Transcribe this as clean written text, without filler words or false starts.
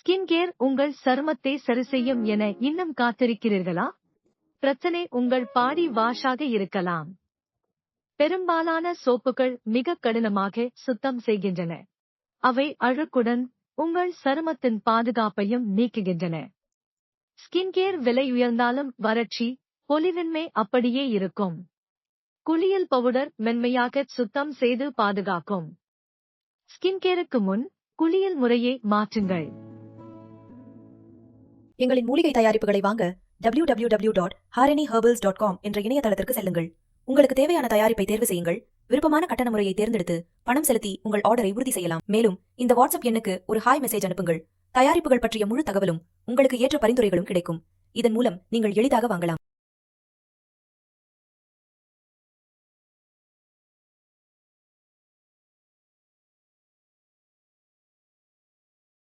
Skin care உங்கள் சருமத்தை சரிசெய்யும் என இன்னும் காத்திருக்கிறீர்களா? பிரச்சனை உங்கள் பாடி வாஷாக இருக்கலாம். பெரும்பாலான சோப்புகள் மிக கடினமாக சுத்தம் செய்கின்றன. அவை அழுக்குடன் உங்கள் சருமத்தின் பாதுகாப்பையும் நீக்குகின்றன. ஸ்கின் கேர் விலை உயர்ந்தாலும் வறட்சி, பொலிவின்மை அப்படியே இருக்கும். குளியல் பவுடர் மென்மையாக சுத்தம் செய்து பாதுகாக்கும். ஸ்கின் கேருக்கு முன் குளியல் முறையை மாற்றுங்கள். எங்களின் மூலிகை தயாரிப்புகளை வாங்க www.harini-herbals.com என்ற இணையதளத்திற்கு செல்லுங்கள். உங்களுக்கு தேவையான தயாரிப்பை தேர்வு செய்யுங்கள். விருப்பமான கட்டண முறையை தேர்ந்தெடுத்து பணம் செலுத்தி உங்கள் ஆர்டரை உறுதி செய்யலாம். மேலும் இந்த வாட்ஸ்அப் எண்ணுக்கு ஒரு ஹாய் மெசேஜ் அனுப்புங்கள். தயாரிப்புகள் பற்றிய முழு தகவலும் உங்களுக்கு ஏற்ற பரிந்துரைகளும் கிடைக்கும். இதன் மூலம் நீங்கள் எளிதாக வாங்கலாம்.